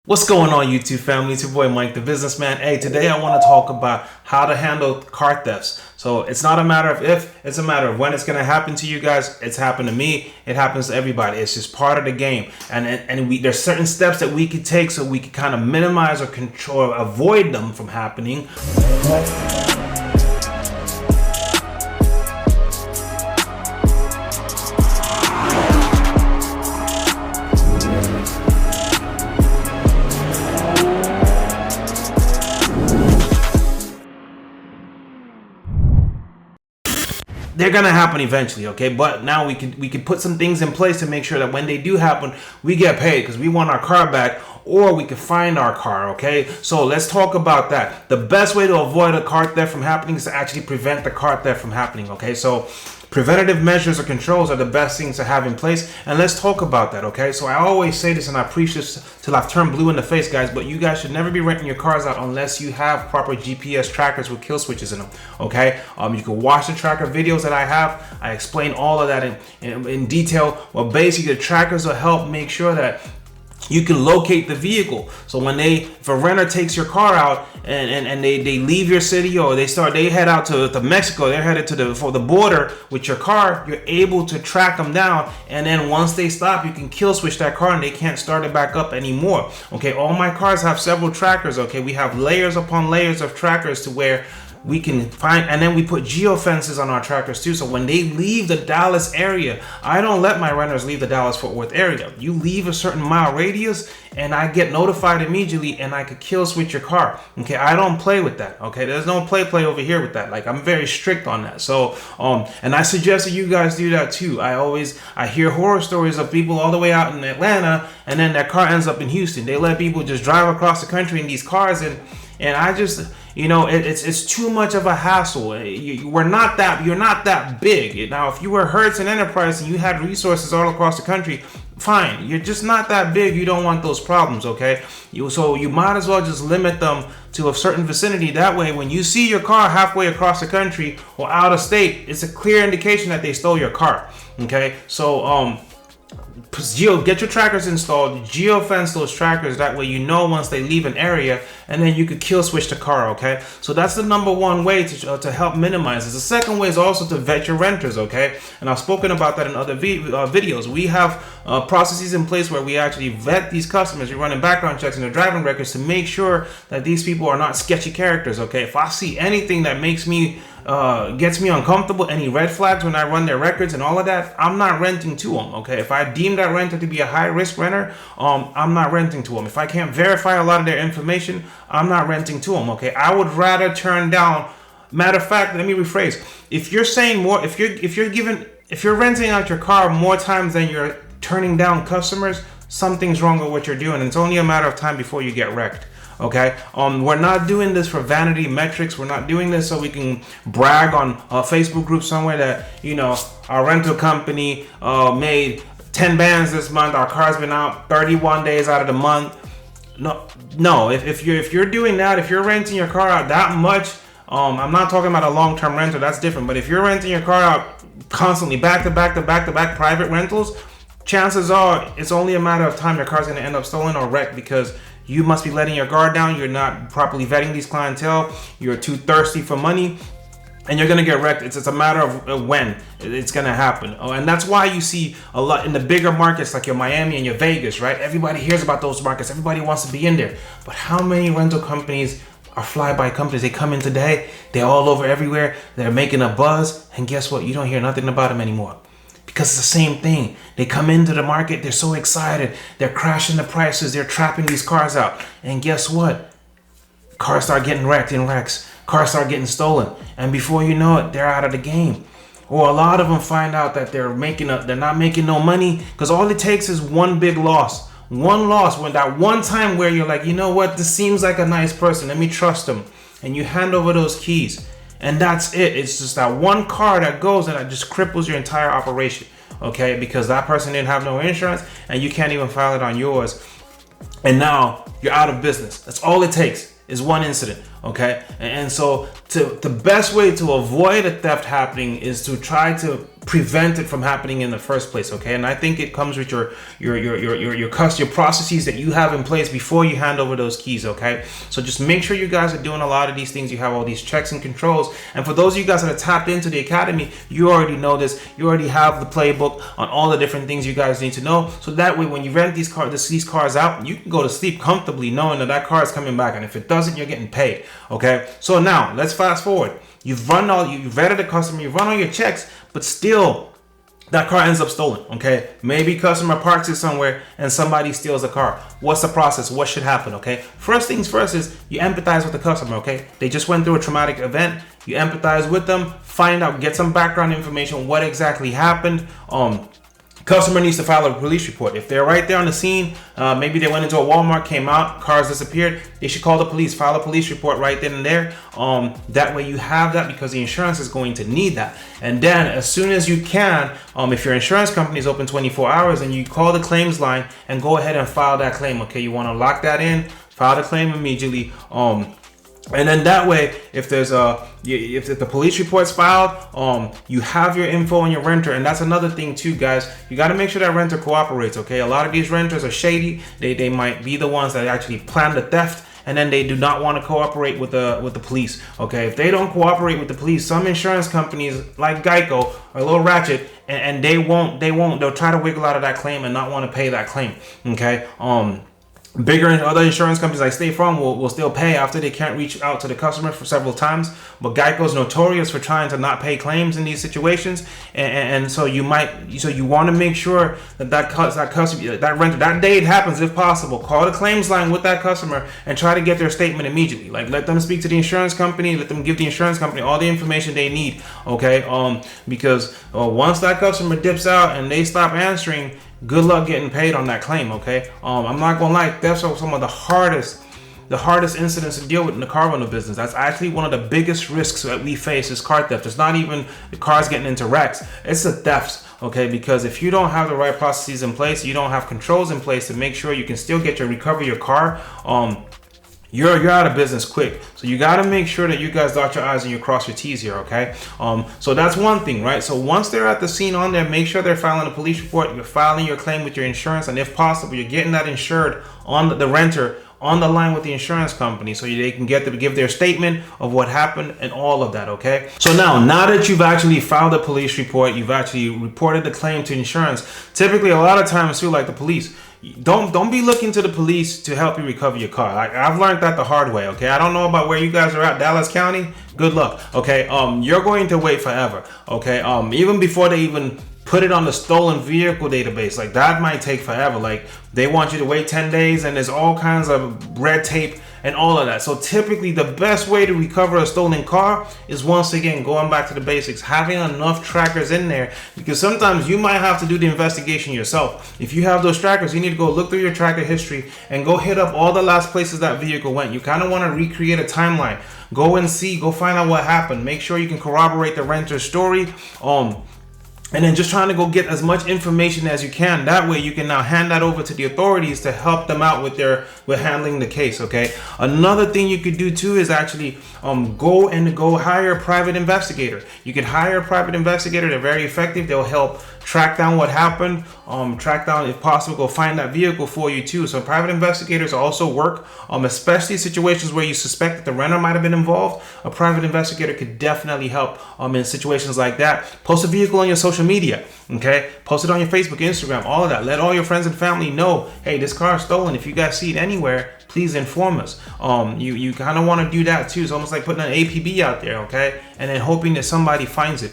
What's going on, YouTube family? It's your boy Mike the Businessman. Hey, today I want to talk about how to handle car thefts. So it's not a matter of if, it's a matter of when it's going to happen to you guys. It's happened to me. It happens to everybody. It's just part of the game. And there's certain steps that we could take so we could kind of minimize or control, or avoid them from happening. They're gonna happen eventually, okay? But now we can put some things in place to make sure that when they do happen, we get paid because we want our car back, or we can find our car, okay? So let's talk about that. The best way to avoid a car theft from happening is to actually prevent the car theft from happening, okay? So preventative measures or controls are the best things to have in place, and let's talk about that, okay? So I always say this, and I preach this till I've turned blue in the face, guys, but you guys should never be renting your cars out unless you have proper GPS trackers with kill switches in them, okay? You can watch the tracker videos that I have. I explain all of that in detail. Well, basically the trackers will help make sure that you can locate the vehicle. So when if a renter takes your car out and they leave your city, or they head out to Mexico, they're headed for the border with your car, you're able to track them down, and then once they stop, you can kill switch that car and they can't start it back up anymore. Okay, all my cars have several trackers. Okay, we have layers upon layers of trackers to where we can find, and then we put geofences on our trackers too. So when they leave the Dallas area, I don't let my renters leave the Dallas-Fort Worth area. You leave a certain mile radius and I get notified immediately and I could kill switch your car. Okay, I don't play with that. Okay, there's no play over here with that. Like, I'm very strict on that. So and I suggest that you guys do that too. I hear horror stories of people all the way out in Atlanta, and then their car ends up in Houston. They let people just drive across the country in these cars, and I just, it's too much of a hassle. You're not that big. Now, if you were Hertz and Enterprise and you had resources all across the country, fine. You're just not that big. You don't want those problems, okay? So you might as well just limit them to a certain vicinity. That way, when you see your car halfway across the country or out of state, it's a clear indication that they stole your car, okay? So, get your trackers installed, geofence those trackers, that way you know once they leave an area, and then you could kill switch the car, okay? So that's the number one way to help minimize this. The second way is also to vet your renters, okay? And I've spoken about that in other videos. We have processes in place where we actually vet these customers. We're running background checks and their driving records to make sure that these people are not sketchy characters, okay? If I see anything that makes me gets me uncomfortable, any red flags when I run their records and all of that, I'm not renting to them, okay? If I deem that renter to be a high risk renter, I'm not renting to them. If I can't verify a lot of their information, I'm not renting to them, okay? I would rather turn down, matter of fact, let me rephrase. If you're saying more, if you're renting out your car more times than you're turning down customers, something's wrong with what you're doing. It's only a matter of time before you get wrecked. Okay, we're not doing this for vanity metrics. We're not doing this so we can brag on a Facebook group somewhere that, our rental company made 10 bands this month. Our car's been out 31 days out of the month. No. If you're doing that, if you're renting your car out that much, I'm not talking about a long-term rental. That's different. But if you're renting your car out constantly, back to back private rentals, chances are it's only a matter of time your car's going to end up stolen or wrecked, because you must be letting your guard down. You're not properly vetting these clientele. You're too thirsty for money, and you're gonna get wrecked. It's a matter of when it's gonna happen. And that's why you see a lot in the bigger markets like your Miami and your Vegas, right? Everybody hears about those markets. Everybody wants to be in there. But how many rental companies are fly-by companies? They come in today, they're all over everywhere, they're making a buzz, and guess what? You don't hear nothing about them anymore. Because it's the same thing. They come into the market, they're so excited, they're crashing the prices, they're trapping these cars out. And guess what? Cars start getting wrecked in wrecks. Cars start getting stolen. And before you know it, they're out of the game. Or a lot of them find out that they're not making no money, because all it takes is one big loss. One loss, when that one time where you're like, you know what, this seems like a nice person, let me trust them. And you hand over those keys. And that's it. It's just that one car that goes and that just cripples your entire operation, okay? Because that person didn't have no insurance and you can't even file it on yours. And now you're out of business. That's all it takes, is one incident, okay? And so the best way to avoid a theft happening is to try to prevent it from happening in the first place. Okay, and I think it comes with your processes that you have in place before you hand over those keys. Okay, so just make sure you guys are doing a lot of these things. You have all these checks and controls, and for those of you guys that are tapped into the academy, you already know this. You already have the playbook on all the different things you guys need to know, so that way when you rent these cars out, you can go to sleep comfortably knowing that car is coming back, and if it doesn't, you're getting paid. Okay, so now let's fast forward. You've vetted the customer, you've run all your checks, but still that car ends up stolen. Okay, maybe customer parks it somewhere and somebody steals the car. What's the process? What should happen? Okay, first things first is you empathize with the customer. Okay, they just went through a traumatic event. You empathize with them, find out, get some background information, what exactly happened. Customer needs to file a police report. If they're right there on the scene, maybe they went into a Walmart, came out, cars disappeared, they should call the police, file a police report right then and there. That way you have that, because the insurance is going to need that. And then as soon as you can, if your insurance company is open 24 hours, and you call the claims line and go ahead and file that claim. Okay, you want to lock that in, file the claim immediately. And then that way, if there's if the police report's filed, you have your info on your renter. And that's another thing too, guys. You got to make sure that renter cooperates. Okay, a lot of these renters are shady. They might be the ones that actually plan the theft, and then they do not want to cooperate with the police. Okay, if they don't cooperate with the police, some insurance companies like Geico are a little ratchet, and they'll try to wiggle out of that claim and not want to pay that claim. Okay, bigger other insurance companies like State Farm will still pay after they can't reach out to the customer for several times, but Geico is notorious for trying to not pay claims in these situations, and so you want to make sure that customer, that renter, that day it happens, if possible, call the claims line with that customer and try to get their statement immediately. Like, let them speak to the insurance company, let them give the insurance company all the information they need. Okay, because once that customer dips out and they stop answering, good luck getting paid on that claim. Okay, I'm not gonna lie, thefts are some of the hardest incidents to deal with in the car rental business. That's actually one of the biggest risks that we face is car theft. It's not even the cars getting into wrecks, it's the thefts. Okay, because if you don't have the right processes in place, you don't have controls in place to make sure you can still recover your car, you're out of business quick. So you got to make sure that you guys dot your I's and you cross your T's here. Okay, so that's one thing, right? So once they're at the scene on there, make sure they're filing a police report, you're filing your claim with your insurance, and if possible, you're getting that insured on the renter on the line with the insurance company, so they can get to give their statement of what happened and all of that. Okay, so now that you've actually filed a police report, you've actually reported the claim to insurance, typically a lot of times feel like the police, don't be looking to the police to help you recover your car. I've learned that the hard way. Okay, I don't know about where you guys are at, Dallas County, good luck. Okay, you're going to wait forever. Okay, even before they even put it on the stolen vehicle database, like that might take forever. Like, they want you to wait 10 days, and there's all kinds of red tape and all of that. So typically the best way to recover a stolen car is, once again, going back to the basics, having enough trackers in there, because sometimes you might have to do the investigation yourself. If you have those trackers, you need to go look through your tracker history and go hit up all the last places that vehicle went. You kind of want to recreate a timeline. Go and see, go find out what happened. Make sure you can corroborate the renter's story. And then just trying to go get as much information as you can. That way you can now hand that over to the authorities to help them out with handling the case. Okay. Another thing you could do too is actually go hire a private investigator. You can hire a private investigator. They're very effective. They'll help track down what happened, track down, if possible, go find that vehicle for you too. So private investigators also work, especially situations where you suspect that the renter might have been involved. A private investigator could definitely help in situations like that. Post a vehicle on your social media. Okay, post it on your Facebook, Instagram, all of that. Let all your friends and family know, hey, this car is stolen. If you guys see it anywhere, please inform us. You kind of want to do that too. It's almost like putting an APB out there, okay, and then hoping that somebody finds it.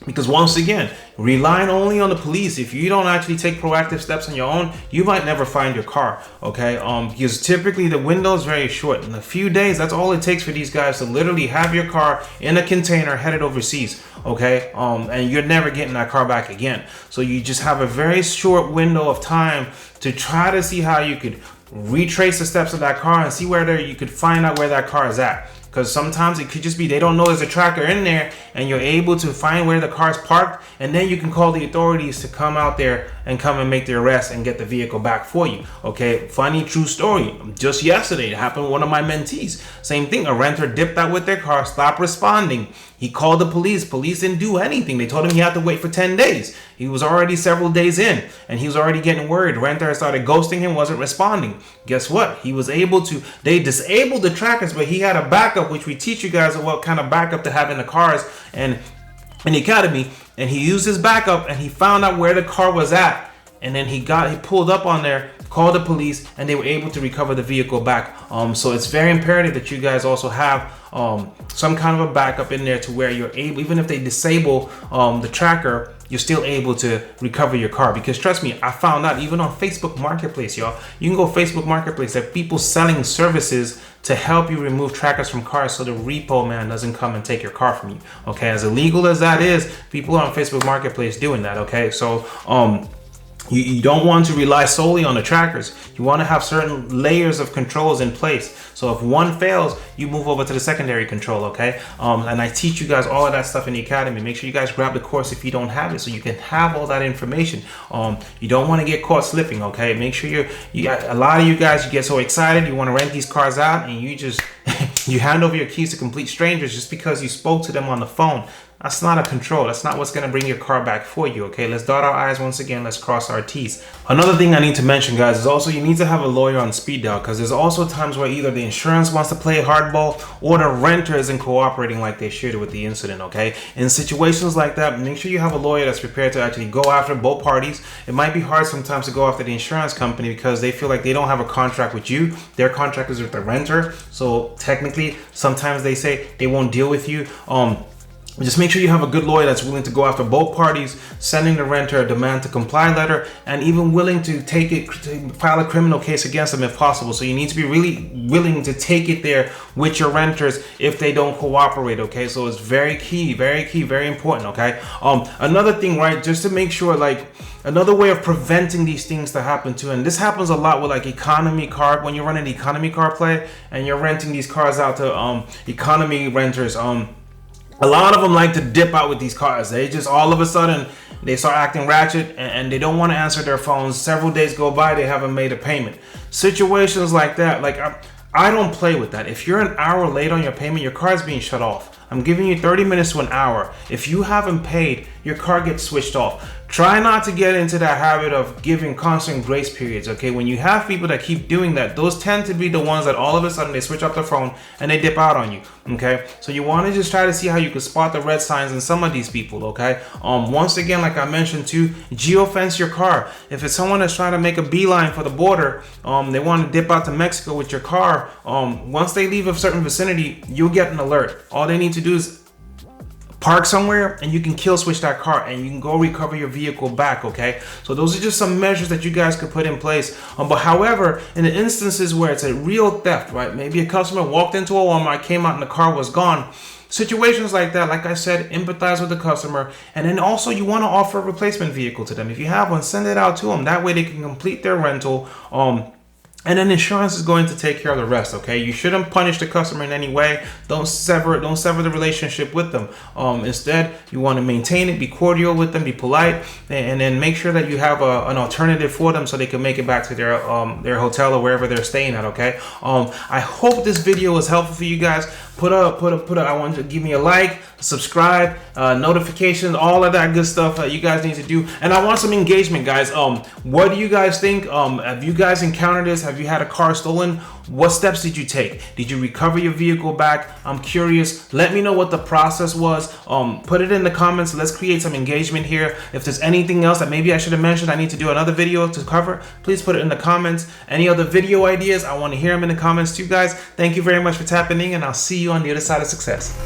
Because once again, relying only on the police, if you don't actually take proactive steps on your own, you might never find your car. Okay, because typically the window is very short. In a few days, that's all it takes for these guys to literally have your car in a container headed overseas. Okay, and you're never getting that car back again. So you just have a very short window of time to try to see how you could retrace the steps of that car and see where you could find out where that car is at. because sometimes it could just be they don't know there's a tracker in there, and you're able to find where the car's parked, and then you can call the authorities to come out there and come and make the arrest and get the vehicle back for you. Okay, funny true story. Just yesterday, it happened with one of my mentees. Same thing, a renter dipped out with their car, stopped responding. He called the police. Police didn't do anything. They told him he had to wait for 10 days. He was already several days in, and he was already getting worried. Renter started ghosting him, wasn't responding. Guess what? He was able to, they disabled the trackers, but he had a backup, which we teach you guys what kind of backup to have in the cars and in the academy. And he used his backup, and he found out where the car was at. And then he pulled up on there, called the police, and they were able to recover the vehicle back. So it's very imperative that you guys also have some kind of a backup in there to where you're able, even if they disable the tracker, you're still able to recover your car. Because trust me, I found out even on Facebook Marketplace, y'all, you can go Facebook Marketplace, there are people selling services to help you remove trackers from cars so the repo man doesn't come and take your car from you. Okay, as illegal as that is, people on Facebook Marketplace doing that. Okay, so you don't want to rely solely on the trackers. You want to have certain layers of controls in place. So if one fails, you move over to the secondary control, okay? And I teach you guys all of that stuff in the academy. Make sure you guys grab the course if you don't have it, so you can have all that information. You don't want to get caught slipping, okay? Make sure a lot of you guys, you get so excited, you want to rent these cars out, and you just you hand over your keys to complete strangers just because you spoke to them on the phone. That's not a control. That's not what's going to bring your car back for you, okay? Let's dot our I's once again. Let's cross our T's. Another thing I need to mention, guys, is also you need to have a lawyer on speed dial, because there's also times where either the insurance wants to play hardball or the renter isn't cooperating like they should with the incident, okay? In situations like that, make sure you have a lawyer that's prepared to actually go after both parties. It might be hard sometimes to go after the insurance company because they feel like they don't have a contract with you. Their contract is with the renter. So technically, sometimes they say they won't deal with you. Just make sure you have a good lawyer that's willing to go after both parties, sending the renter a demand to comply letter, and even willing to file a criminal case against them if possible. So you need to be really willing to take it there with your renters if they don't cooperate, okay? So it's very key, very important, okay? Another thing, right, just to make sure, like, another way of preventing these things to happen too, and this happens a lot with like economy car, when you're running the economy car play and you're renting these cars out to economy renters, a lot of them like to dip out with these cars. They just all of a sudden they start acting ratchet and they don't want to answer their phones. Several days go by, they haven't made a payment. Situations like that, like I don't play with that. If you're an hour late on your payment, your car's being shut off. I'm giving you 30 minutes to an hour. If you haven't paid, your car gets switched off. Try not to get into that habit of giving constant grace periods, okay? When you have people that keep doing that, those tend to be the ones that all of a sudden they switch up their phone and they dip out on you, okay? So you want to just try to see how you can spot the red signs in some of these people, okay? Once again, like I mentioned too, geofence your car. If it's someone that's trying to make a beeline for the border, they want to dip out to Mexico with your car, once they leave a certain vicinity, you'll get an alert. All they need to do is park somewhere and you can kill switch that car and you can go recover your vehicle back, okay? So those are just some measures that you guys could put in place. But however, in the instances where it's a real theft, right? Maybe a customer walked into a Walmart, came out and the car was gone. Situations like that, like I said, empathize with the customer. And then also you want to offer a replacement vehicle to them. If you have one, send it out to them. That way they can complete their rental. And then insurance is going to take care of the rest, okay? You shouldn't punish the customer in any way. Don't sever the relationship with them. Instead, you want to maintain it, be cordial with them, be polite, and then make sure that you have an alternative for them so they can make it back to their hotel or wherever they're staying at, okay? I hope this video was helpful for you guys. I want you to give me a like, subscribe, notifications, all of that good stuff that you guys need to do. And I want some engagement, guys. What do you guys think? Have you guys encountered this? Have you had a car stolen? What steps did you take? Did you recover your vehicle back? I'm curious. Let me know what the process was. Put it in the comments. Let's create some engagement here. If there's anything else that maybe I should have mentioned, I need to do another video to cover, please put it in the comments. Any other video ideas, I want to hear them in the comments too, guys. Thank you very much for tapping in, and I'll see you on the other side of success.